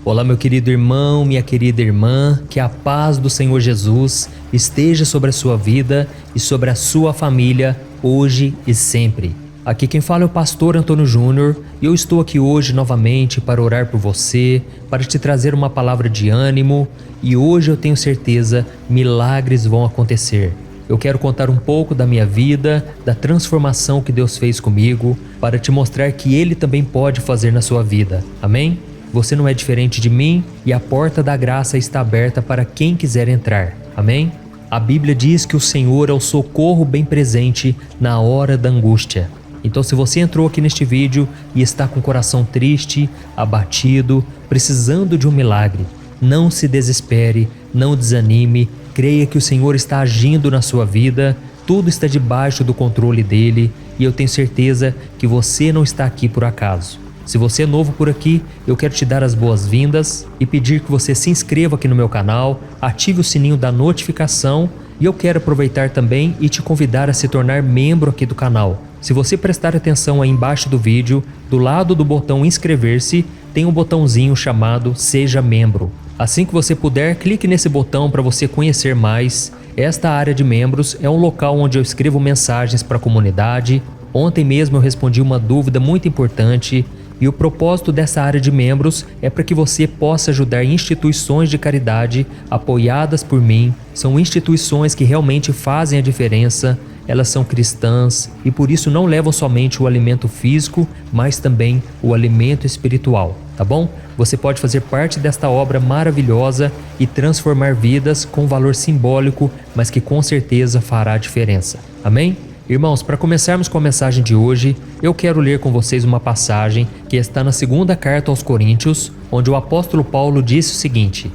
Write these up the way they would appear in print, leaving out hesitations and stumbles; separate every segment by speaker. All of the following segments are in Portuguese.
Speaker 1: Olá, meu querido irmão, minha querida irmã, que a paz do Senhor Jesus esteja sobre a sua vida e sobre a sua família, hoje e sempre. Aqui quem fala é o pastor Antônio Júnior e eu estou aqui hoje novamente para orar por você, para te trazer uma palavra de ânimo e hoje eu tenho certeza, milagres vão acontecer. Eu quero contar um pouco da minha vida, da transformação que Deus fez comigo, para te mostrar que Ele também pode fazer na sua vida. Amém? Você não é diferente de mim e a porta da graça está aberta para quem quiser entrar. Amém? A Bíblia diz que o Senhor é o socorro bem presente na hora da angústia. Então, se você entrou aqui neste vídeo e está com o coração triste, abatido, precisando de um milagre, não se desespere, não desanime, creia que o Senhor está agindo na sua vida, tudo está debaixo do controle dele e eu tenho certeza que você não está aqui por acaso. Se você é novo por aqui, eu quero te dar as boas-vindas e pedir que você se inscreva aqui no meu canal, ative o sininho da notificação e eu quero aproveitar também e te convidar a se tornar membro aqui do canal. Se você prestar atenção aí embaixo do vídeo, do lado do botão inscrever-se, tem um botãozinho chamado Seja Membro. Assim que você puder, clique nesse botão para você conhecer mais. Esta área de membros é um local onde eu escrevo mensagens para a comunidade. Ontem mesmo eu respondi uma dúvida muito importante. E o propósito dessa área de membros é para que você possa ajudar instituições de caridade apoiadas por mim. São instituições que realmente fazem a diferença, elas são cristãs e por isso não levam somente o alimento físico, mas também o alimento espiritual, tá bom? Você pode fazer parte desta obra maravilhosa e transformar vidas com valor simbólico, mas que com certeza fará a diferença. Amém? Irmãos, para começarmos com a mensagem de hoje, eu quero ler com vocês uma passagem que está na segunda carta aos Coríntios, onde o apóstolo Paulo disse o seguinte: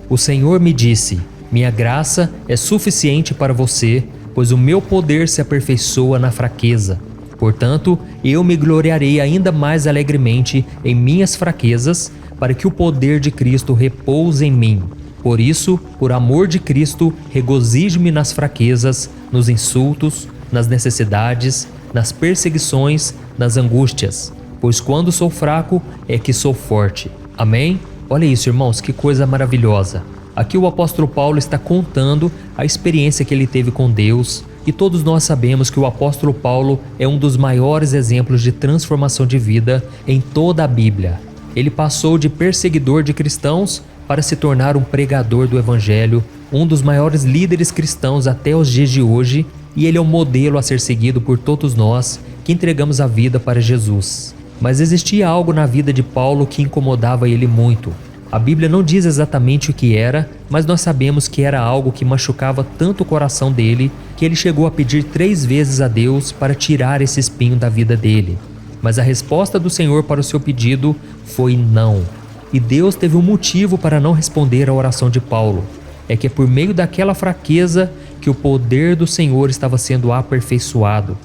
Speaker 1: O Senhor me disse, minha graça é suficiente para você, pois o meu poder se aperfeiçoa na fraqueza. Portanto, eu me gloriarei ainda mais alegremente em minhas fraquezas, para que o poder de Cristo repouse em mim. Por isso, por amor de Cristo, regozijo-me nas fraquezas, nos insultos, nas necessidades, nas perseguições, nas angústias. Pois quando sou fraco, é que sou forte. Amém? Olha isso, irmãos, que coisa maravilhosa. Aqui o apóstolo Paulo está contando a experiência que ele teve com Deus, e todos nós sabemos que o apóstolo Paulo é um dos maiores exemplos de transformação de vida em toda a Bíblia. Ele passou de perseguidor de cristãos para se tornar um pregador do Evangelho, um dos maiores líderes cristãos até os dias de hoje, e ele é um modelo a ser seguido por todos nós que entregamos a vida para Jesus. Mas existia algo na vida de Paulo que incomodava ele muito. A Bíblia não diz exatamente o que era, mas nós sabemos que era algo que machucava tanto o coração dele, que ele chegou a pedir 3 vezes a Deus para tirar esse espinho da vida dele. Mas a resposta do Senhor para o seu pedido foi não. E Deus teve um motivo para não responder à oração de Paulo. É que é por meio daquela fraqueza que o poder do Senhor estava sendo aperfeiçoado.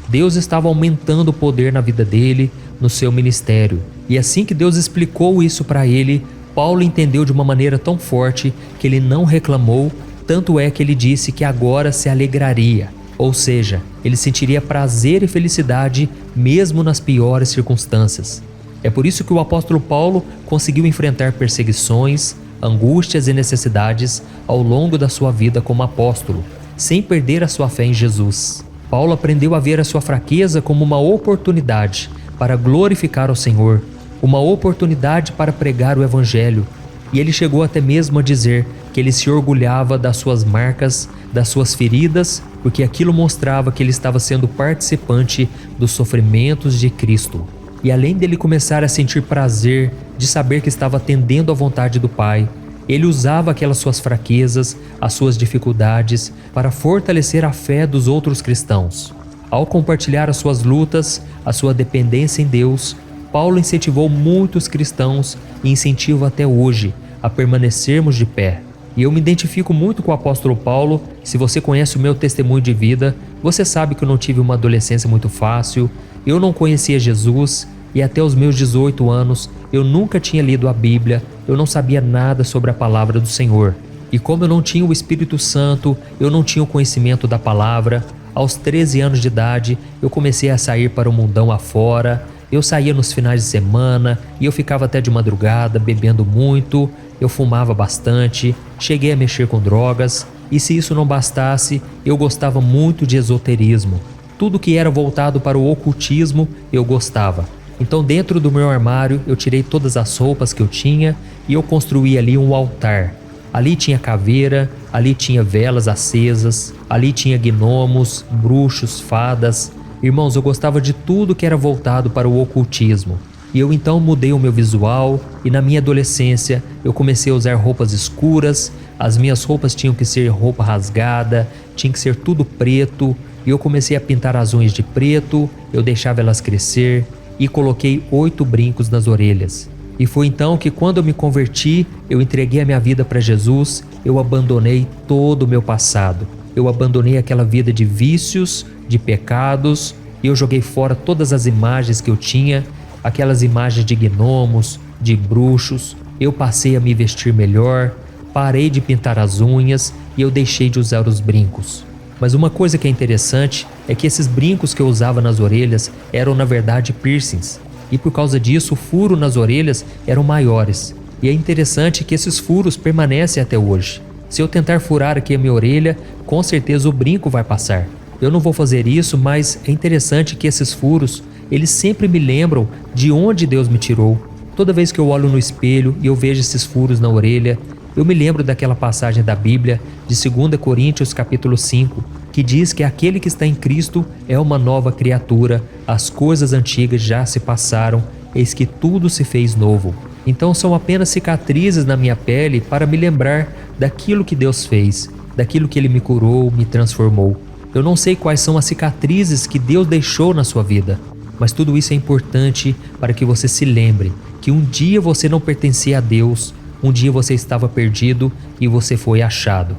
Speaker 1: Deus estava aumentando o poder na vida dele, no seu ministério. E assim que Deus explicou isso para ele, Paulo entendeu de uma maneira tão forte que ele não reclamou, tanto é que ele disse que agora se alegraria. Ou seja, ele sentiria prazer e felicidade mesmo nas piores circunstâncias. É por isso que o apóstolo Paulo conseguiu enfrentar perseguições, angústias e necessidades ao longo da sua vida como apóstolo, sem perder a sua fé em Jesus. Paulo aprendeu a ver a sua fraqueza como uma oportunidade para glorificar ao Senhor, uma oportunidade para pregar o Evangelho, e ele chegou até mesmo a dizer que ele se orgulhava das suas marcas, das suas feridas, porque aquilo mostrava que ele estava sendo participante dos sofrimentos de Cristo. E além dele começar a sentir prazer de saber que estava atendendo à vontade do Pai, ele usava aquelas suas fraquezas, as suas dificuldades, para fortalecer a fé dos outros cristãos. Ao compartilhar as suas lutas, a sua dependência em Deus, Paulo incentivou muitos cristãos e incentiva até hoje a permanecermos de pé. E eu me identifico muito com o apóstolo Paulo. Se você conhece o meu testemunho de vida, você sabe que eu não tive uma adolescência muito fácil, eu não conhecia Jesus e até os meus 18 anos eu nunca tinha lido a Bíblia, eu não sabia nada sobre a palavra do Senhor. E como eu não tinha o Espírito Santo, eu não tinha o conhecimento da palavra, aos 13 anos de idade eu comecei a sair para o mundão afora, Eu saía nos finais de semana e eu ficava até de madrugada bebendo muito, eu fumava bastante, cheguei a mexer com drogas e, se isso não bastasse, eu gostava muito de esoterismo. Tudo que era voltado para o ocultismo eu gostava. Então, dentro do meu armário, eu tirei todas as roupas que eu tinha e eu construí ali um altar. Ali tinha caveira, ali tinha velas acesas, ali tinha gnomos, bruxos, fadas. Irmãos, eu gostava de tudo que era voltado para o ocultismo. E eu então mudei o meu visual e na minha adolescência eu comecei a usar roupas escuras, as minhas roupas tinham que ser roupa rasgada, tinha que ser tudo preto, e eu comecei a pintar as unhas de preto, eu deixava elas crescer e coloquei 8 brincos nas orelhas. E foi então que, quando eu me converti, eu entreguei a minha vida para Jesus, eu abandonei todo o meu passado. Eu abandonei aquela vida de vícios, de pecados, e eu joguei fora todas as imagens que eu tinha, aquelas imagens de gnomos, de bruxos. Eu passei a me vestir melhor, parei de pintar as unhas e eu deixei de usar os brincos. Mas uma coisa que é interessante é que esses brincos que eu usava nas orelhas eram na verdade piercings. E por causa disso, o furo nas orelhas eram maiores. E é interessante que esses furos permanecem até hoje. Se eu tentar furar aqui a minha orelha, com certeza o brinco vai passar. Eu não vou fazer isso, mas é interessante que esses furos, eles sempre me lembram de onde Deus me tirou. Toda vez que eu olho no espelho e eu vejo esses furos na orelha, eu me lembro daquela passagem da Bíblia de 2 Coríntios capítulo 5, que diz que aquele que está em Cristo é uma nova criatura, as coisas antigas já se passaram, eis que tudo se fez novo. Então são apenas cicatrizes na minha pele para me lembrar daquilo que Deus fez, daquilo que Ele me curou, me transformou. Eu não sei quais são as cicatrizes que Deus deixou na sua vida, mas tudo isso é importante para que você se lembre que um dia você não pertencia a Deus, um dia você estava perdido e você foi achado.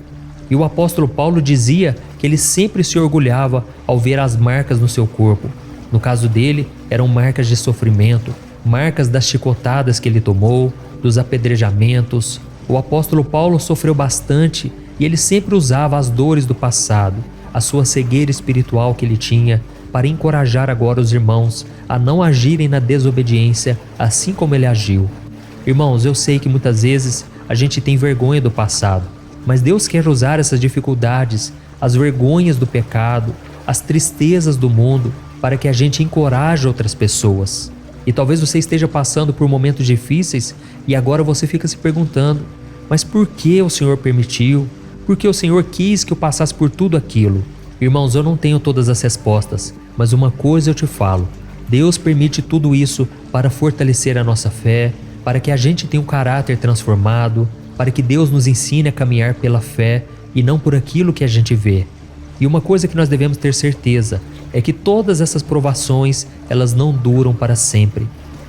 Speaker 1: E o apóstolo Paulo dizia que ele sempre se orgulhava ao ver as marcas no seu corpo. No caso dele, eram marcas de sofrimento, marcas das chicotadas que ele tomou, dos apedrejamentos. O apóstolo Paulo sofreu bastante e ele sempre usava as dores do passado, a sua cegueira espiritual que ele tinha, para encorajar agora os irmãos a não agirem na desobediência assim como ele agiu. Irmãos, eu sei que muitas vezes a gente tem vergonha do passado, mas Deus quer usar essas dificuldades, as vergonhas do pecado, as tristezas do mundo, para que a gente encoraje outras pessoas. E talvez você esteja passando por momentos difíceis e agora você fica se perguntando: mas por que o Senhor permitiu? Por que o Senhor quis que eu passasse por tudo aquilo? Irmãos, eu não tenho todas as respostas, mas uma coisa eu te falo: Deus permite tudo isso para fortalecer a nossa fé, para que a gente tenha um caráter transformado, para que Deus nos ensine a caminhar pela fé e não por aquilo que a gente vê. E uma coisa que nós devemos ter certeza é que todas essas provações, elas não duram para sempre.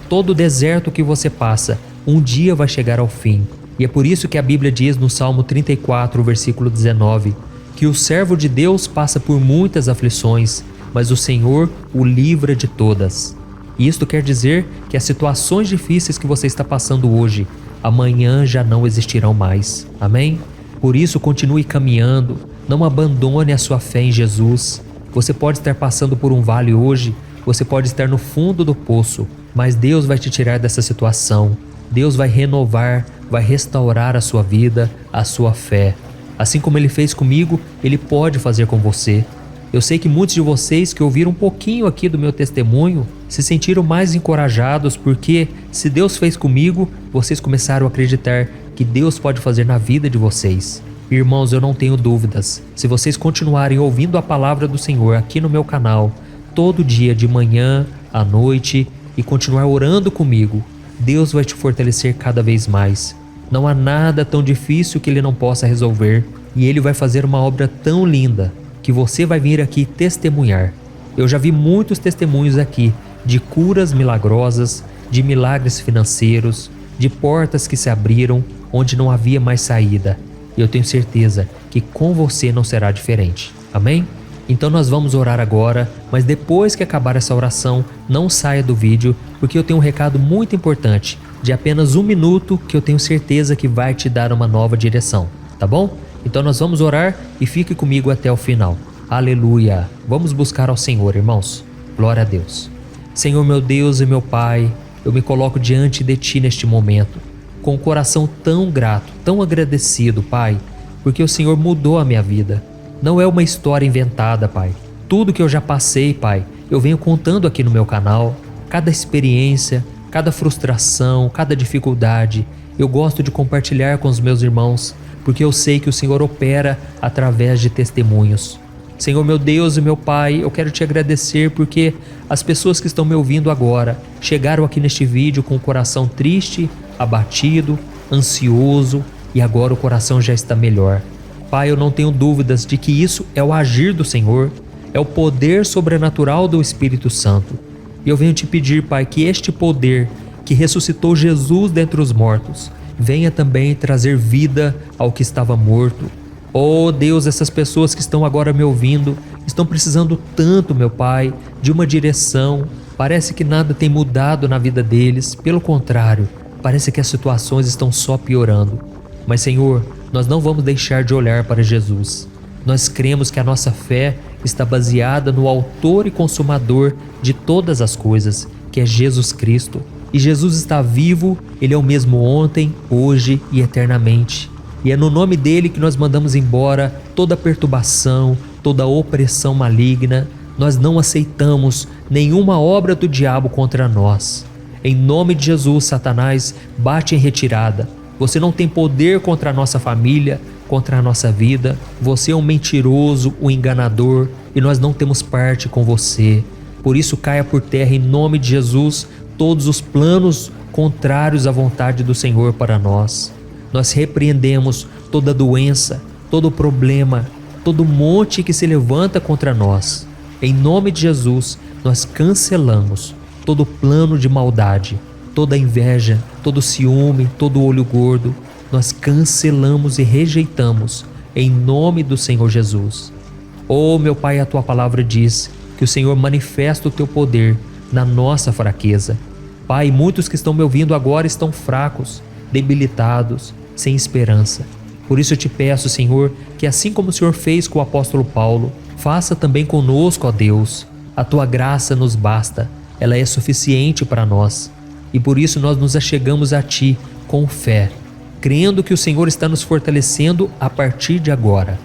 Speaker 1: Todo deserto que você passa, um dia vai chegar ao fim. E é por isso que a Bíblia diz no Salmo 34, versículo 19, que o servo de Deus passa por muitas aflições, mas o Senhor o livra de todas. E isto quer dizer que as situações difíceis que você está passando hoje, amanhã já não existirão mais. Amém? Por isso, continue caminhando, não abandone a sua fé em Jesus. Você pode estar passando por um vale hoje, você pode estar no fundo do poço, mas Deus vai te tirar dessa situação. Deus vai renovar, vai restaurar a sua vida, a sua fé. Assim como Ele fez comigo, Ele pode fazer com você. Eu sei que muitos de vocês que ouviram um pouquinho aqui do meu testemunho se sentiram mais encorajados, porque se Deus fez comigo, vocês começaram a acreditar que Deus pode fazer na vida de vocês. Irmãos, eu não tenho dúvidas. Se vocês continuarem ouvindo a palavra do Senhor aqui no meu canal, todo dia de manhã, à noite, e continuar orando comigo, Deus vai te fortalecer cada vez mais. Não há nada tão difícil que Ele não possa resolver, e Ele vai fazer uma obra tão linda que você vai vir aqui testemunhar. Eu já vi muitos testemunhos aqui de curas milagrosas, de milagres financeiros, de portas que se abriram onde não havia mais saída. E eu tenho certeza que com você não será diferente. Amém? Então nós vamos orar agora, mas depois que acabar essa oração, não saia do vídeo, porque eu tenho um recado muito importante, de apenas 1 minuto, que eu tenho certeza que vai te dar uma nova direção, tá bom? Então nós vamos orar e fique comigo até o final. Aleluia! Vamos buscar ao Senhor, irmãos. Glória a Deus. Senhor meu Deus e meu Pai, eu me coloco diante de Ti neste momento, com um coração tão grato, tão agradecido, Pai, porque o Senhor mudou a minha vida. Não é uma história inventada, Pai. Tudo que eu já passei, Pai, eu venho contando aqui no meu canal. Cada experiência, cada frustração, cada dificuldade, eu gosto de compartilhar com os meus irmãos, porque eu sei que o Senhor opera através de testemunhos. Senhor meu Deus e meu Pai, eu quero Te agradecer porque as pessoas que estão me ouvindo agora chegaram aqui neste vídeo com o coração triste, abatido, ansioso e agora o coração já está melhor. Pai, eu não tenho dúvidas de que isso é o agir do Senhor, é o poder sobrenatural do Espírito Santo. E eu venho Te pedir, Pai, que este poder que ressuscitou Jesus dentre os mortos venha também trazer vida ao que estava morto. Oh Deus, essas pessoas que estão agora me ouvindo estão precisando tanto, meu Pai, de uma direção. Parece que nada tem mudado na vida deles, pelo contrário, parece que as situações estão só piorando. Mas Senhor, nós não vamos deixar de olhar para Jesus. Nós cremos que a nossa fé está baseada no autor e consumador de todas as coisas, que é Jesus Cristo. E Jesus está vivo, Ele é o mesmo ontem, hoje e eternamente. E é no nome dele que nós mandamos embora toda perturbação, toda opressão maligna. Nós não aceitamos nenhuma obra do diabo contra nós. Em nome de Jesus, Satanás, bate em retirada. Você não tem poder contra a nossa família, contra a nossa vida. Você é um mentiroso, um enganador, e nós não temos parte com você. Por isso caia por terra em nome de Jesus todos os planos contrários à vontade do Senhor para nós. Nós repreendemos toda doença, todo problema, todo monte que se levanta contra nós. Em nome de Jesus, nós cancelamos todo plano de maldade, toda inveja, todo ciúme, todo olho gordo. Nós cancelamos e rejeitamos em nome do Senhor Jesus. Oh, meu Pai, a Tua palavra diz que o Senhor manifesta o Teu poder na nossa fraqueza. Pai, muitos que estão me ouvindo agora estão fracos, debilitados, sem esperança. Por isso eu Te peço, Senhor, que assim como o Senhor fez com o apóstolo Paulo, faça também conosco, ó Deus. A Tua graça nos basta, ela é suficiente para nós. E por isso nós nos achegamos a Ti com fé, crendo que o Senhor está nos fortalecendo a partir de agora.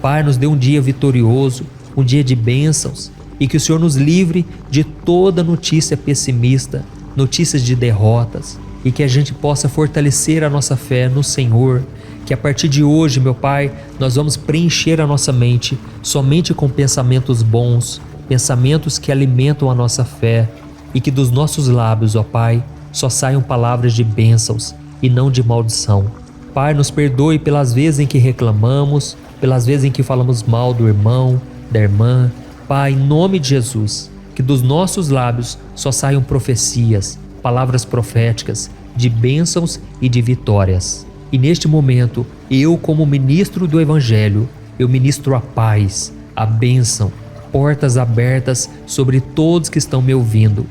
Speaker 1: Pai, nos dê um dia vitorioso, um dia de bênçãos, e que o Senhor nos livre de toda notícia pessimista, notícias de derrotas, e que a gente possa fortalecer a nossa fé no Senhor, que a partir de hoje, meu Pai, nós vamos preencher a nossa mente somente com pensamentos bons, pensamentos que alimentam a nossa fé, e que dos nossos lábios, ó Pai, só saiam palavras de bênçãos e não de maldição. Pai, nos perdoe pelas vezes em que reclamamos, pelas vezes em que falamos mal do irmão, da irmã. Pai, em nome de Jesus, que dos nossos lábios só saiam profecias, palavras proféticas, de bênçãos e de vitórias. E neste momento, eu como ministro do Evangelho, eu ministro a paz, a bênção, portas abertas sobre todos que estão me ouvindo.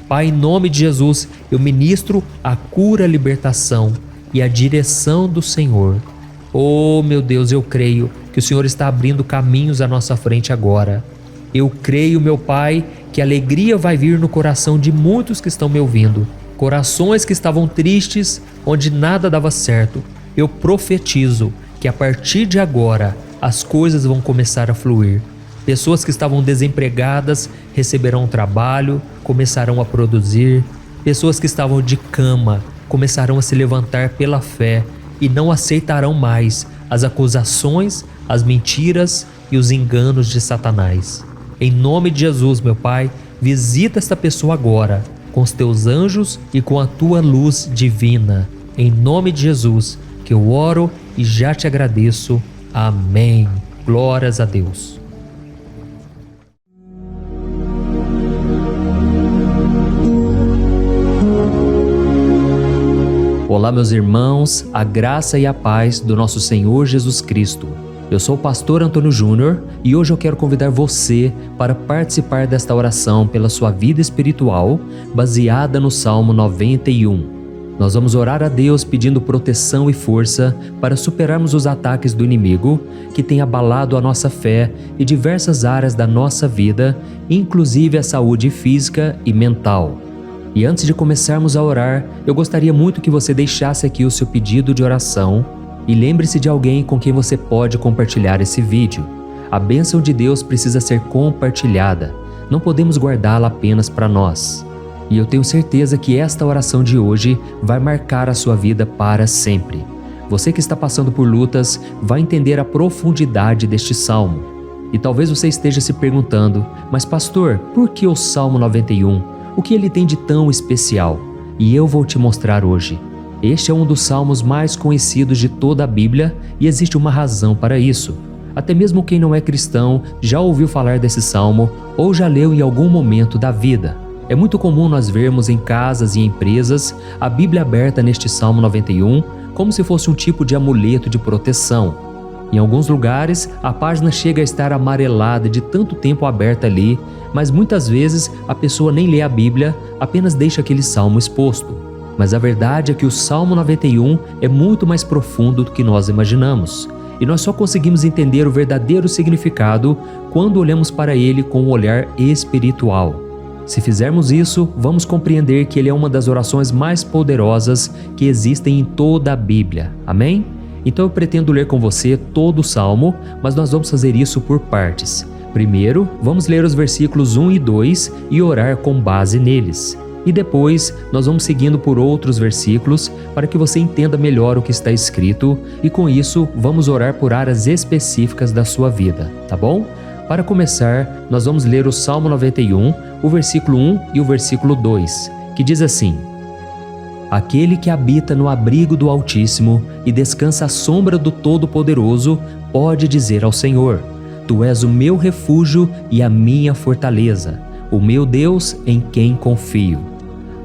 Speaker 1: Pai, em nome de Jesus, eu ministro a cura, a libertação e a direção do Senhor. Oh, meu Deus, eu creio que o Senhor está abrindo caminhos à nossa frente agora. Eu creio, meu Pai, que alegria vai vir no coração de muitos que estão me ouvindo. Corações que estavam tristes, onde nada dava certo. Eu profetizo que a partir de agora as coisas vão começar a fluir. Pessoas que estavam desempregadas receberão trabalho, começarão a produzir. Pessoas que estavam de cama começarão a se levantar pela fé e não aceitarão mais as acusações, as mentiras e os enganos de Satanás. Em nome de Jesus, meu Pai, visita esta pessoa agora, com os Teus anjos e com a Tua luz divina. Em nome de Jesus, que eu oro e já Te agradeço. Amém. Glórias a Deus. Olá, meus irmãos, a graça e a paz do nosso Senhor Jesus Cristo. Eu sou o pastor Antônio Júnior e hoje eu quero convidar você para participar desta oração pela sua vida espiritual, baseada no Salmo 91. Nós vamos orar a Deus pedindo proteção e força para superarmos os ataques do inimigo que tem abalado a nossa fé e diversas áreas da nossa vida, inclusive a saúde física e mental. E antes de começarmos a orar, eu gostaria muito que você deixasse aqui o seu pedido de oração e lembre-se de alguém com quem você pode compartilhar esse vídeo. A bênção de Deus precisa ser compartilhada, não podemos guardá-la apenas para nós. E eu tenho certeza que esta oração de hoje vai marcar a sua vida para sempre. Você que está passando por lutas vai entender a profundidade deste salmo. E talvez você esteja se perguntando, mas pastor, por que o Salmo 91? O que ele tem de tão especial? E eu vou te mostrar hoje. Este é um dos salmos mais conhecidos de toda a Bíblia e existe uma razão para isso. Até mesmo quem não é cristão já ouviu falar desse salmo ou já leu em algum momento da vida. É muito comum nós vermos em casas e empresas a Bíblia aberta neste Salmo 91 como se fosse um tipo de amuleto de proteção. Em alguns lugares, a página chega a estar amarelada de tanto tempo aberta ali, mas muitas vezes a pessoa nem lê a Bíblia, apenas deixa aquele salmo exposto. Mas a verdade é que o Salmo 91 é muito mais profundo do que nós imaginamos. E nós só conseguimos entender o verdadeiro significado quando olhamos para ele com um olhar espiritual. Se fizermos isso, vamos compreender que ele é uma das orações mais poderosas que existem em toda a Bíblia. Amém? Então eu pretendo ler com você todo o Salmo, mas nós vamos fazer isso por partes. Primeiro, vamos ler os versículos 1 e 2 e orar com base neles. E depois, nós vamos seguindo por outros versículos para que você entenda melhor o que está escrito e com isso, vamos orar por áreas específicas da sua vida, tá bom? Para começar, nós vamos ler o Salmo 91, o versículo 1 e o versículo 2, que diz assim: Aquele que habita no abrigo do Altíssimo e descansa à sombra do Todo-Poderoso, pode dizer ao Senhor: Tu és o meu refúgio e a minha fortaleza, o meu Deus em quem confio.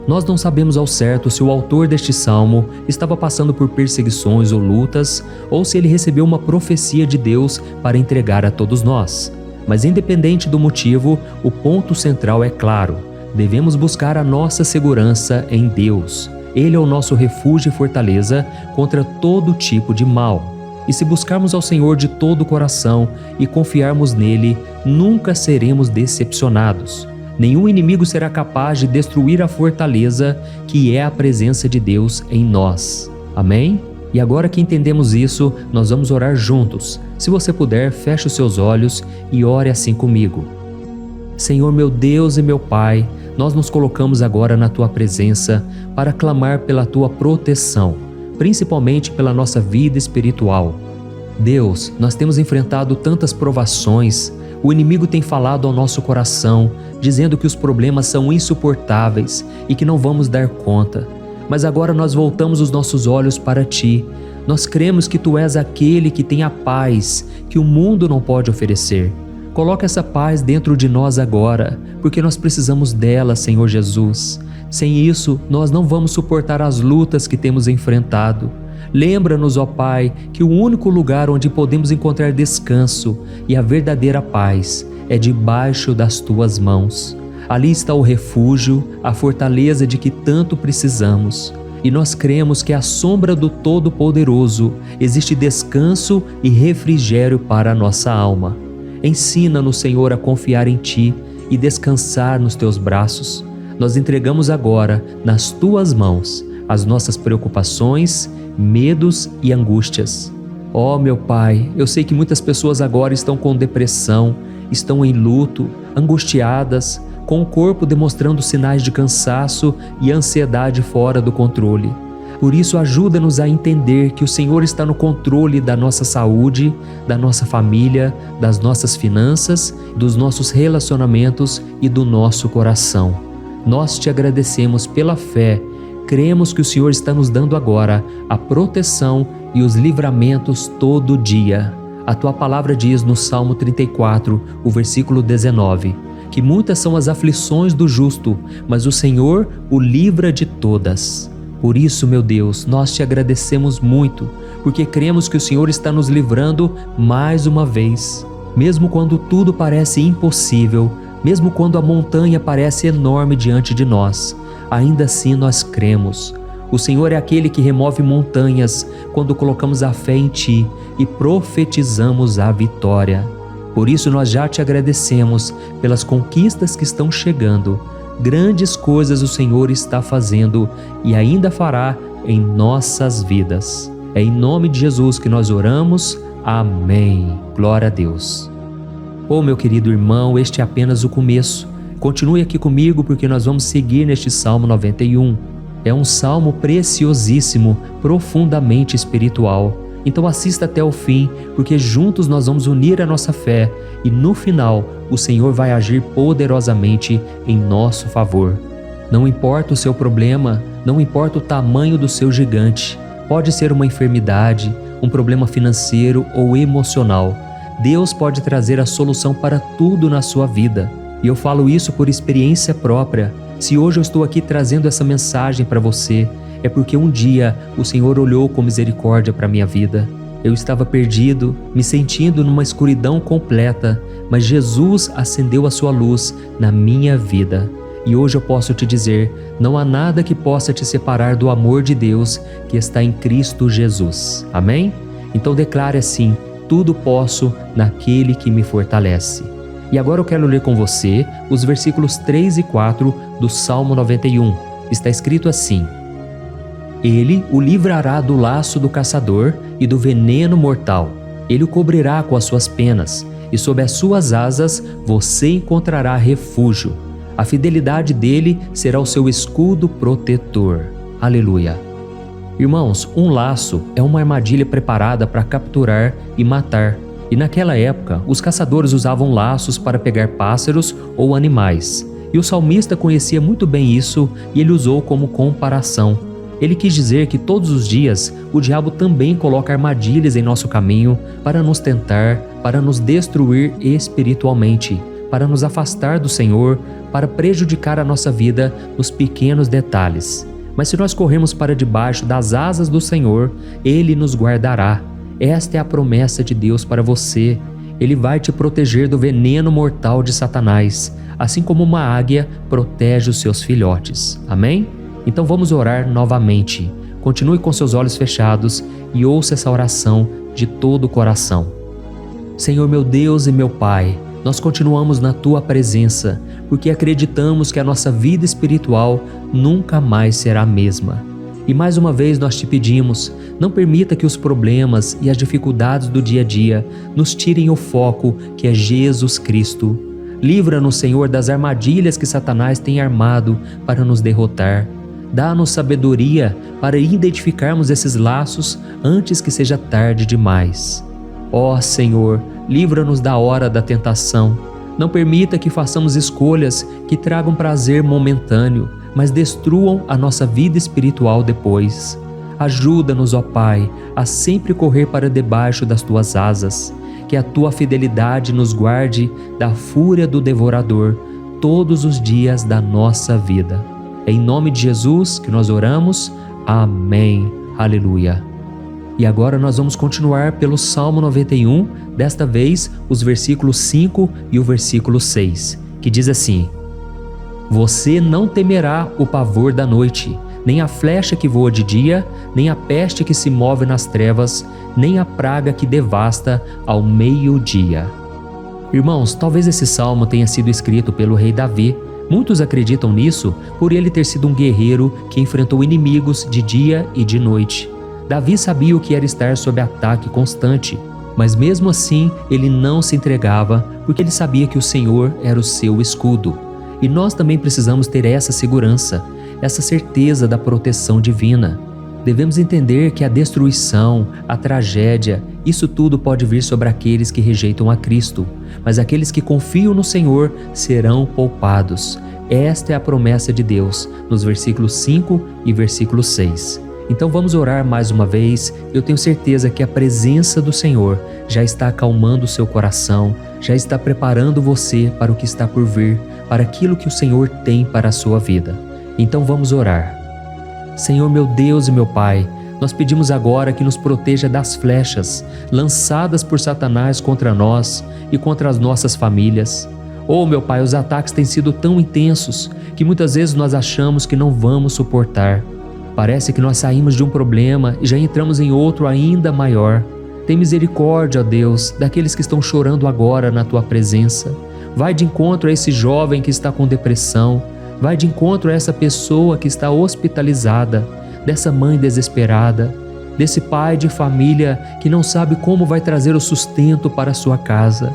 Speaker 1: Nós não sabemos ao certo se o autor deste salmo estava passando por perseguições ou lutas, ou se ele recebeu uma profecia de Deus para entregar a todos nós. Mas independente do motivo, o ponto central é claro: devemos buscar a nossa segurança em Deus. Ele é o nosso refúgio e fortaleza contra todo tipo de mal. E se buscarmos ao Senhor de todo o coração e confiarmos nele, nunca seremos decepcionados. Nenhum inimigo será capaz de destruir a fortaleza que é a presença de Deus em nós. Amém? E agora que entendemos isso, nós vamos orar juntos. Se você puder, feche os seus olhos e ore assim comigo. Senhor meu Deus e meu Pai, nós nos colocamos agora na Tua presença para clamar pela Tua proteção, principalmente pela nossa vida espiritual. Deus, nós temos enfrentado tantas provações, o inimigo tem falado ao nosso coração, dizendo que os problemas são insuportáveis e que não vamos dar conta. Mas agora nós voltamos os nossos olhos para Ti. Nós cremos que Tu és aquele que tem a paz que o mundo não pode oferecer. Coloca essa paz dentro de nós agora, porque nós precisamos dela, Senhor Jesus. Sem isso, nós não vamos suportar as lutas que temos enfrentado. Lembra-nos, ó Pai, que o único lugar onde podemos encontrar descanso e a verdadeira paz é debaixo das Tuas mãos. Ali está o refúgio, a fortaleza de que tanto precisamos. E nós cremos que à sombra do Todo-Poderoso existe descanso e refrigério para a nossa alma. Ensina-nos, Senhor, a confiar em Ti e descansar nos Teus braços. Nós entregamos agora, nas Tuas mãos, as nossas preocupações, medos e angústias. Ó meu Pai, eu sei que muitas pessoas agora estão com depressão, estão em luto, angustiadas, com o corpo demonstrando sinais de cansaço e ansiedade fora do controle. Por isso, ajuda-nos a entender que o Senhor está no controle da nossa saúde, da nossa família, das nossas finanças, dos nossos relacionamentos e do nosso coração. Nós Te agradecemos pela fé. Cremos que o Senhor está nos dando agora a proteção e os livramentos todo dia. A Tua palavra diz no Salmo 34, o versículo 19, que muitas são as aflições do justo, mas o Senhor o livra de todas. Por isso, meu Deus, nós Te agradecemos muito, porque cremos que o Senhor está nos livrando mais uma vez. Mesmo quando tudo parece impossível, mesmo quando a montanha parece enorme diante de nós, ainda assim nós cremos. O Senhor é aquele que remove montanhas quando colocamos a fé em Ti e profetizamos a vitória. Por isso nós já te agradecemos pelas conquistas que estão chegando. Grandes coisas o Senhor está fazendo e ainda fará em nossas vidas. É em nome de Jesus que nós oramos. Amém. Glória a Deus. Oh, meu querido irmão, este é apenas o começo. Continue aqui comigo porque nós vamos seguir neste Salmo 91. É um salmo preciosíssimo, profundamente espiritual. Então assista até o fim, porque juntos nós vamos unir a nossa fé e no final o Senhor vai agir poderosamente em nosso favor. Não importa o seu problema, não importa o tamanho do seu gigante. Pode ser uma enfermidade, um problema financeiro ou emocional. Deus pode trazer a solução para tudo na sua vida. E eu falo isso por experiência própria. Se hoje eu estou aqui trazendo essa mensagem para você, é porque um dia o Senhor olhou com misericórdia para a minha vida. Eu estava perdido, me sentindo numa escuridão completa, mas Jesus acendeu a sua luz na minha vida. E hoje eu posso te dizer, não há nada que possa te separar do amor de Deus que está em Cristo Jesus. Amém? Então declare assim: tudo posso naquele que me fortalece. E agora eu quero ler com você os versículos 3 e 4 do Salmo 91. Está escrito assim: Ele o livrará do laço do caçador e do veneno mortal. Ele o cobrirá com as suas penas, e sob as suas asas você encontrará refúgio. A fidelidade dele será o seu escudo protetor. Aleluia. Irmãos, um laço é uma armadilha preparada para capturar e matar. E naquela época, os caçadores usavam laços para pegar pássaros ou animais. E o salmista conhecia muito bem isso e ele usou como comparação. Ele quis dizer que todos os dias o diabo também coloca armadilhas em nosso caminho para nos tentar, para nos destruir espiritualmente, para nos afastar do Senhor, para prejudicar a nossa vida nos pequenos detalhes. Mas se nós corrermos para debaixo das asas do Senhor, Ele nos guardará. Esta é a promessa de Deus para você. Ele vai te proteger do veneno mortal de Satanás, assim como uma águia protege os seus filhotes. Amém? Então vamos orar novamente. Continue com seus olhos fechados e ouça essa oração de todo o coração. Senhor meu Deus e meu Pai, nós continuamos na Tua presença, porque acreditamos que a nossa vida espiritual nunca mais será a mesma. E mais uma vez nós te pedimos, não permita que os problemas e as dificuldades do dia a dia nos tirem o foco que é Jesus Cristo. Livra-nos, Senhor, das armadilhas que Satanás tem armado para nos derrotar. Dá-nos sabedoria para identificarmos esses laços antes que seja tarde demais. Ó Senhor, livra-nos da hora da tentação. Não permita que façamos escolhas que tragam prazer momentâneo, mas destruam a nossa vida espiritual depois. Ajuda-nos, ó Pai, a sempre correr para debaixo das Tuas asas. Que a Tua fidelidade nos guarde da fúria do devorador todos os dias da nossa vida. É em nome de Jesus que nós oramos. Amém. Aleluia. E agora nós vamos continuar pelo Salmo 91, desta vez os versículos 5 e o versículo 6, que diz assim: Você não temerá o pavor da noite, nem a flecha que voa de dia, nem a peste que se move nas trevas, nem a praga que devasta ao meio-dia. Irmãos, talvez esse salmo tenha sido escrito pelo rei Davi. Muitos acreditam nisso por ele ter sido um guerreiro que enfrentou inimigos de dia e de noite. Davi sabia o que era estar sob ataque constante, mas mesmo assim ele não se entregava porque ele sabia que o Senhor era o seu escudo. E nós também precisamos ter essa segurança, essa certeza da proteção divina. Devemos entender que a destruição, a tragédia, isso tudo pode vir sobre aqueles que rejeitam a Cristo, mas aqueles que confiam no Senhor serão poupados. Esta é a promessa de Deus, nos versículos 5 e versículo 6. Então vamos orar mais uma vez. Eu tenho certeza que a presença do Senhor já está acalmando o seu coração, já está preparando você para o que está por vir, para aquilo que o Senhor tem para a sua vida. Então vamos orar. Senhor meu Deus e meu Pai, nós pedimos agora que nos proteja das flechas lançadas por Satanás contra nós e contra as nossas famílias. Oh meu Pai, os ataques têm sido tão intensos que muitas vezes nós achamos que não vamos suportar. Parece que nós saímos de um problema e já entramos em outro ainda maior. Tem misericórdia, ó Deus, daqueles que estão chorando agora na Tua presença. Vai de encontro a esse jovem que está com depressão. Vai de encontro a essa pessoa que está hospitalizada, dessa mãe desesperada, desse pai de família que não sabe como vai trazer o sustento para a sua casa.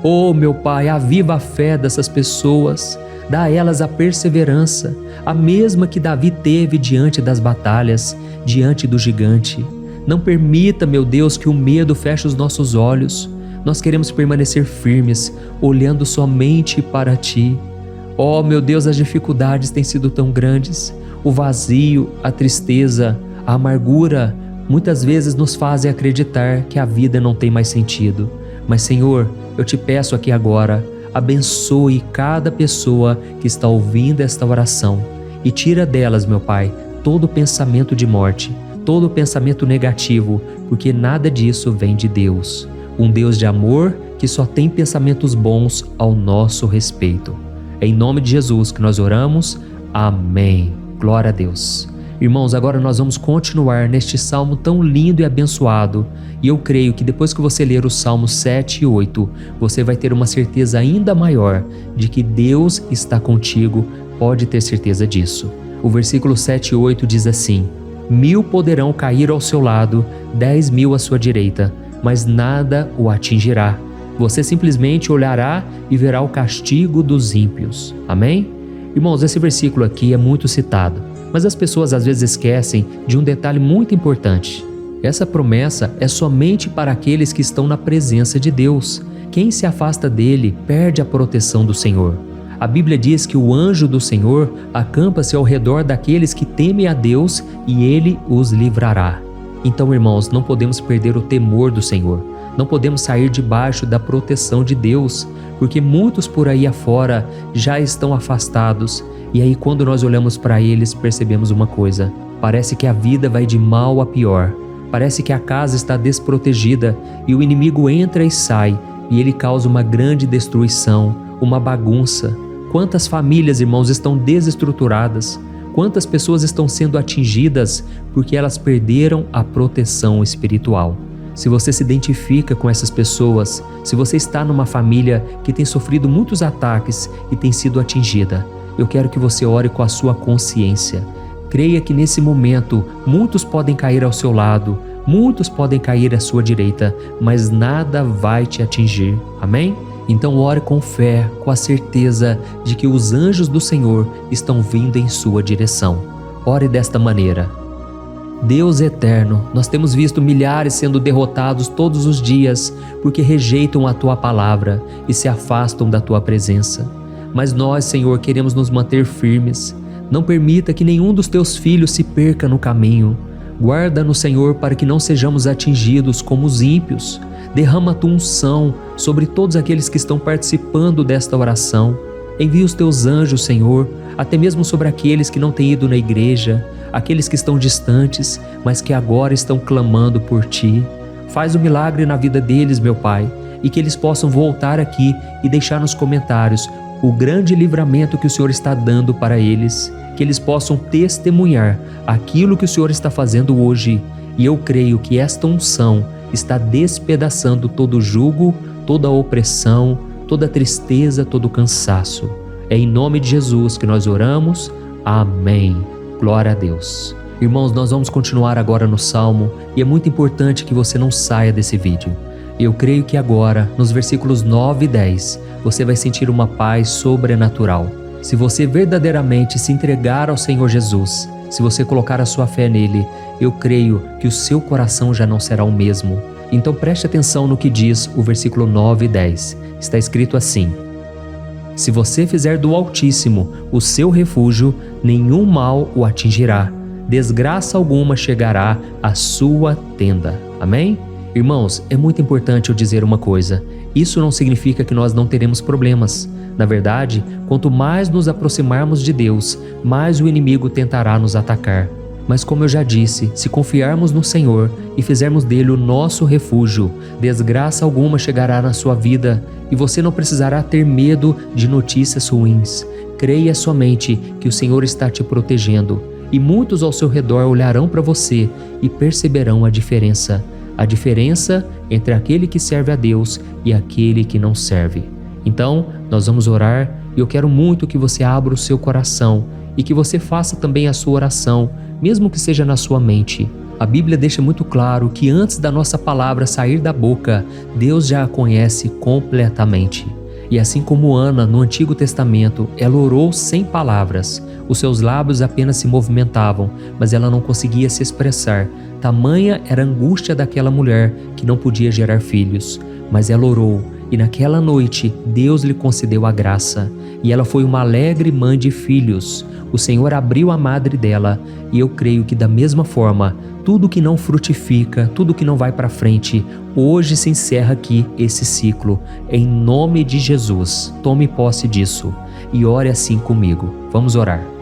Speaker 1: Oh, meu Pai, aviva a fé dessas pessoas. Dá a elas a perseverança, a mesma que Davi teve diante das batalhas, diante do gigante. Não permita, meu Deus, que o medo feche os nossos olhos. Nós queremos permanecer firmes, olhando somente para Ti. Oh, meu Deus, as dificuldades têm sido tão grandes. O vazio, a tristeza, a amargura, muitas vezes nos fazem acreditar que a vida não tem mais sentido. Mas, Senhor, eu Te peço aqui agora, abençoe cada pessoa que está ouvindo esta oração e tira delas, meu Pai, todo pensamento de morte, todo pensamento negativo, porque nada disso vem de Deus. Um Deus de amor que só tem pensamentos bons ao nosso respeito. É em nome de Jesus que nós oramos. Amém. Glória a Deus. Irmãos, agora nós vamos continuar neste salmo tão lindo e abençoado. E eu creio que depois que você ler os salmos 7 e 8, você vai ter uma certeza ainda maior de que Deus está contigo. Pode ter certeza disso. O versículo 7 e 8 diz assim: 1000 poderão cair ao seu lado, 10.000 à sua direita, mas nada o atingirá. Você simplesmente olhará e verá o castigo dos ímpios. Amém? Irmãos, esse versículo aqui é muito citado, mas as pessoas às vezes esquecem de um detalhe muito importante. Essa promessa é somente para aqueles que estão na presença de Deus. Quem se afasta dele perde a proteção do Senhor. A Bíblia diz que o anjo do Senhor acampa-se ao redor daqueles que temem a Deus e ele os livrará. Então, irmãos, não podemos perder o temor do Senhor. Não podemos sair debaixo da proteção de Deus, porque muitos por aí afora já estão afastados. E aí, quando nós olhamos para eles, percebemos uma coisa: parece que a vida vai de mal a pior. Parece que a casa está desprotegida e o inimigo entra e sai, e ele causa uma grande destruição, uma bagunça. Quantas famílias, irmãos, estão desestruturadas? Quantas pessoas estão sendo atingidas porque elas perderam a proteção espiritual? Se você se identifica com essas pessoas, se você está numa família que tem sofrido muitos ataques e tem sido atingida, eu quero que você ore com a sua consciência. Creia que nesse momento muitos podem cair ao seu lado, muitos podem cair à sua direita, mas nada vai te atingir. Amém? Então ore com fé, com a certeza de que os anjos do Senhor estão vindo em sua direção. Ore desta maneira: Deus eterno, nós temos visto milhares sendo derrotados todos os dias porque rejeitam a Tua palavra e se afastam da Tua presença. Mas nós, Senhor, queremos nos manter firmes. Não permita que nenhum dos Teus filhos se perca no caminho. Guarda-nos, Senhor, para que não sejamos atingidos como os ímpios. Derrama a Tua unção sobre todos aqueles que estão participando desta oração. Envia os Teus anjos, Senhor, até mesmo sobre aqueles que não têm ido na igreja, aqueles que estão distantes, mas que agora estão clamando por Ti. Faz um milagre na vida deles, meu Pai, e que eles possam voltar aqui e deixar nos comentários o grande livramento que o Senhor está dando para eles, que eles possam testemunhar aquilo que o Senhor está fazendo hoje. E eu creio que esta unção está despedaçando todo jugo, toda opressão, toda tristeza, todo cansaço. É em nome de Jesus que nós oramos. Amém. Glória a Deus. Irmãos, nós vamos continuar agora no Salmo e é muito importante que você não saia desse vídeo. Eu creio que agora, nos versículos 9 e 10, você vai sentir uma paz sobrenatural. Se você verdadeiramente se entregar ao Senhor Jesus, se você colocar a sua fé nele, eu creio que o seu coração já não será o mesmo. Então preste atenção no que diz o versículo 9 e 10. Está escrito assim: Se você fizer do Altíssimo o seu refúgio, nenhum mal o atingirá, desgraça alguma chegará à sua tenda. Amém? Irmãos, é muito importante eu dizer uma coisa. Isso não significa que nós não teremos problemas. Na verdade, quanto mais nos aproximarmos de Deus, mais o inimigo tentará nos atacar. Mas como eu já disse, se confiarmos no Senhor e fizermos dele o nosso refúgio, desgraça alguma chegará na sua vida e você não precisará ter medo de notícias ruins. Creia somente que o Senhor está te protegendo e muitos ao seu redor olharão para você e perceberão a diferença entre aquele que serve a Deus e aquele que não serve. Então, nós vamos orar e eu quero muito que você abra o seu coração e que você faça também a sua oração, mesmo que seja na sua mente. A Bíblia deixa muito claro que antes da nossa palavra sair da boca, Deus já a conhece completamente. E assim como Ana, no Antigo Testamento, ela orou sem palavras. Os seus lábios apenas se movimentavam, mas ela não conseguia se expressar. Tamanha era a angústia daquela mulher que não podia gerar filhos. Mas ela orou, e naquela noite Deus lhe concedeu a graça. E ela foi uma alegre mãe de filhos. O Senhor abriu a madre dela, e eu creio que da mesma forma, tudo que não frutifica, tudo que não vai para frente, hoje se encerra aqui esse ciclo. Em nome de Jesus, tome posse disso e ore assim comigo. Vamos orar.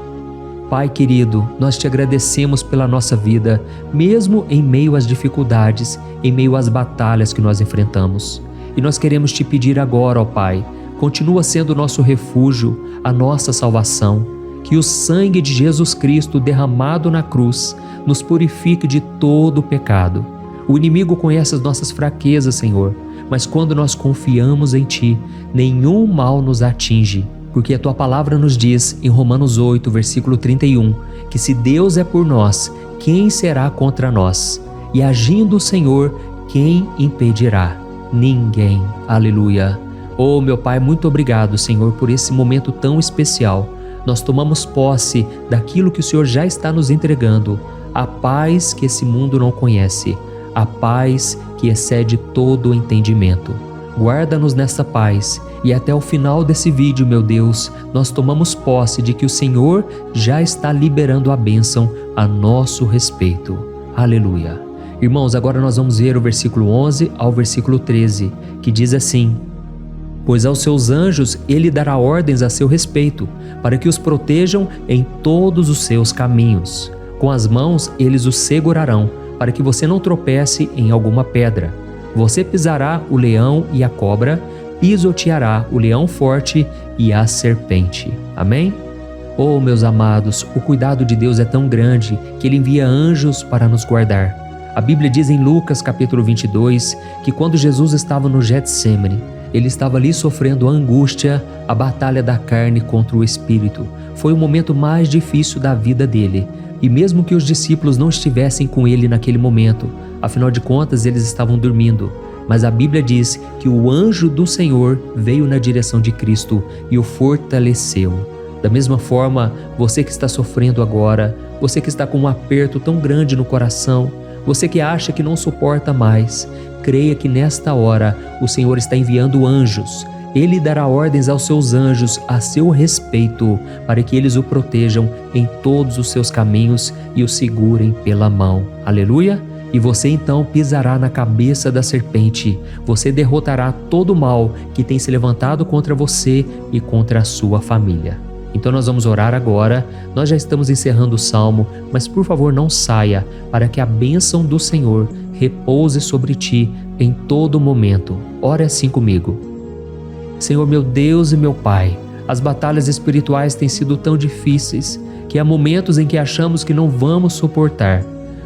Speaker 1: Pai querido, nós te agradecemos pela nossa vida, mesmo em meio às dificuldades, em meio às batalhas que nós enfrentamos. E nós queremos te pedir agora, ó Pai, continua sendo o nosso refúgio, a nossa salvação. Que o sangue de Jesus Cristo derramado na cruz nos purifique de todo o pecado. O inimigo conhece as nossas fraquezas, Senhor, mas quando nós confiamos em Ti, nenhum mal nos atinge, porque a Tua palavra nos diz em Romanos 8, versículo 31, que se Deus é por nós, quem será contra nós? E agindo o Senhor, quem impedirá? Ninguém. Aleluia. Oh, meu Pai, muito obrigado, Senhor, por esse momento tão especial. Nós tomamos posse daquilo que o Senhor já está nos entregando, a paz que esse mundo não conhece, a paz que excede todo o entendimento. Guarda-nos nessa paz e até o final desse vídeo, meu Deus, nós tomamos posse de que o Senhor já está liberando a bênção a nosso respeito. Aleluia. Irmãos, agora nós vamos ver o versículo 11 ao versículo 13, que diz assim: Pois aos seus anjos ele dará ordens a seu respeito, para que os protejam em todos os seus caminhos. Com as mãos eles os segurarão, para que você não tropece em alguma pedra. Você pisará o leão e a cobra, pisoteará o leão forte e a serpente. Amém? Oh, meus amados, o cuidado de Deus é tão grande que Ele envia anjos para nos guardar. A Bíblia diz em Lucas capítulo 22 que quando Jesus estava no Getsêmani, Ele estava ali sofrendo a angústia, a batalha da carne contra o espírito. Foi o momento mais difícil da vida dele. E mesmo que os discípulos não estivessem com ele naquele momento, afinal de contas eles estavam dormindo. Mas a Bíblia diz que o anjo do Senhor veio na direção de Cristo e o fortaleceu. Da mesma forma, você que está sofrendo agora, você que está com um aperto tão grande no coração, você que acha que não suporta mais, creia que nesta hora o Senhor está enviando anjos. Ele dará ordens aos seus anjos a seu respeito, para que eles o protejam em todos os seus caminhos e o segurem pela mão. Aleluia! E você então pisará na cabeça da serpente. Você derrotará todo o mal que tem se levantado contra você e contra a sua família. Então nós vamos orar agora. Nós já estamos encerrando o salmo, mas por favor não saia, para que a bênção do Senhor repouse sobre ti em todo momento. Ore assim comigo. Senhor meu Deus e meu Pai, as batalhas espirituais têm sido tão difíceis que há momentos em que achamos que não vamos suportar.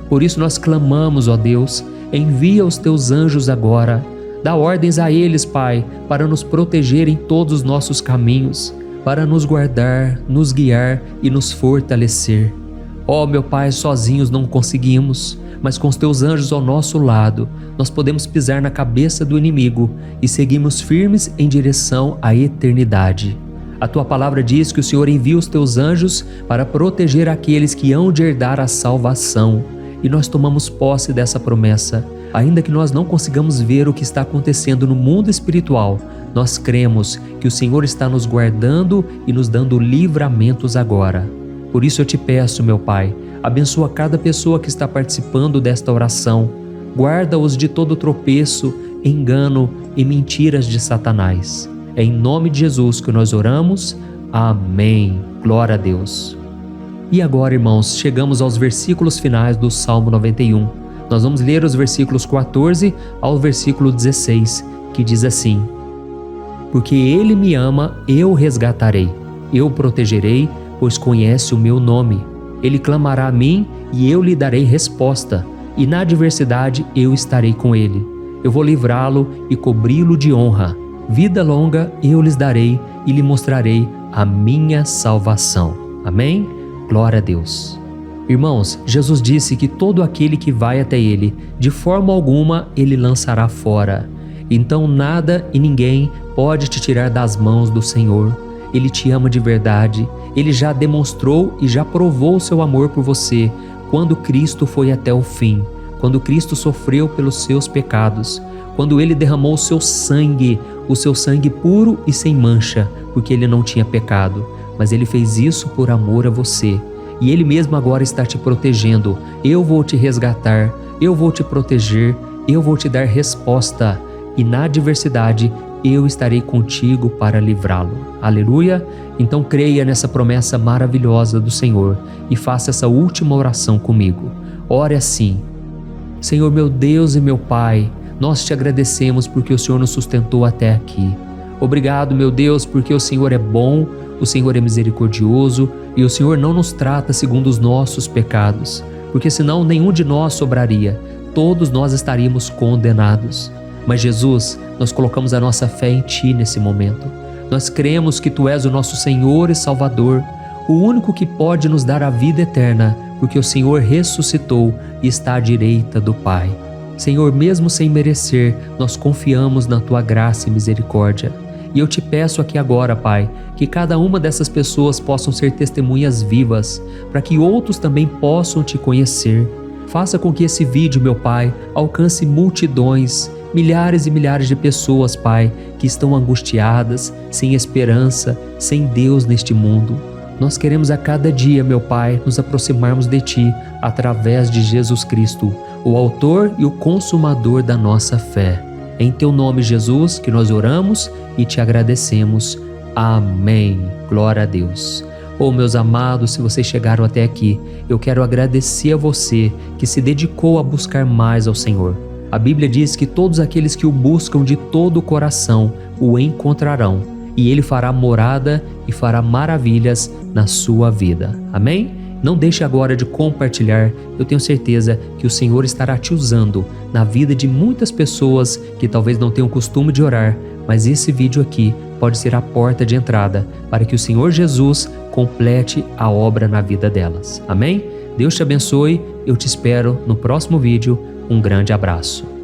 Speaker 1: Por isso nós clamamos, ó Deus, envia os teus anjos agora. Dá ordens a eles, Pai, para nos proteger em todos os nossos caminhos, para nos guardar, nos guiar e nos fortalecer. Ó meu Pai, sozinhos não conseguimos, mas com os teus anjos ao nosso lado, nós podemos pisar na cabeça do inimigo e seguimos firmes em direção à eternidade. A tua palavra diz que o Senhor envia os teus anjos para proteger aqueles que hão de herdar a salvação. E nós tomamos posse dessa promessa. Ainda que nós não consigamos ver o que está acontecendo no mundo espiritual, nós cremos que o Senhor está nos guardando e nos dando livramentos agora. Por isso eu te peço, meu Pai, abençoa cada pessoa que está participando desta oração. Guarda-os de todo tropeço, engano e mentiras de Satanás. É em nome de Jesus que nós oramos. Amém. Glória a Deus. E agora, irmãos, chegamos aos versículos finais do Salmo 91. Nós vamos ler os versículos 14 ao versículo 16, que diz assim: Porque Ele me ama, eu o resgatarei, eu o protegerei, pois conhece o meu nome. Ele clamará a mim e eu lhe darei resposta, e na adversidade eu estarei com ele. Eu vou livrá-lo e cobri-lo de honra. Vida longa eu lhes darei e lhe mostrarei a minha salvação. Amém? Glória a Deus. Irmãos, Jesus disse que todo aquele que vai até ele, de forma alguma ele lançará fora. Então nada e ninguém pode te tirar das mãos do Senhor. Ele te ama de verdade. Ele já demonstrou e já provou o seu amor por você quando Cristo foi até o fim, quando Cristo sofreu pelos seus pecados, quando Ele derramou o seu sangue puro e sem mancha, porque Ele não tinha pecado, mas Ele fez isso por amor a você. E Ele mesmo agora está te protegendo. Eu vou te resgatar, eu vou te proteger, eu vou te dar resposta, e na adversidade eu estarei contigo para livrá-lo. Aleluia! Então creia nessa promessa maravilhosa do Senhor e faça essa última oração comigo. Ore assim: Senhor meu Deus e meu Pai, nós te agradecemos porque o Senhor nos sustentou até aqui. Obrigado, meu Deus, porque o Senhor é bom, o Senhor é misericordioso e o Senhor não nos trata segundo os nossos pecados, porque senão nenhum de nós sobraria, todos nós estaríamos condenados. Mas Jesus, nós colocamos a nossa fé em Ti nesse momento. Nós cremos que Tu és o nosso Senhor e Salvador, o único que pode nos dar a vida eterna, porque o Senhor ressuscitou e está à direita do Pai. Senhor, mesmo sem merecer, nós confiamos na Tua graça e misericórdia. E eu te peço aqui agora, Pai, que cada uma dessas pessoas possam ser testemunhas vivas, para que outros também possam Te conhecer. Faça com que esse vídeo, meu Pai, alcance multidões, milhares e milhares de pessoas, Pai, que estão angustiadas, sem esperança, sem Deus neste mundo. Nós queremos a cada dia, meu Pai, nos aproximarmos de Ti através de Jesus Cristo, o autor e o consumador da nossa fé. É em Teu nome, Jesus, que nós oramos e Te agradecemos. Amém. Glória a Deus. Oh, meus amados, se vocês chegaram até aqui, eu quero agradecer a você que se dedicou a buscar mais ao Senhor. A Bíblia diz que todos aqueles que o buscam de todo o coração o encontrarão, e Ele fará morada e fará maravilhas na sua vida. Amém? Não deixe agora de compartilhar, eu tenho certeza que o Senhor estará te usando na vida de muitas pessoas que talvez não tenham costume de orar, mas esse vídeo aqui pode ser a porta de entrada para que o Senhor Jesus complete a obra na vida delas. Amém? Deus te abençoe, eu te espero no próximo vídeo. Um grande abraço.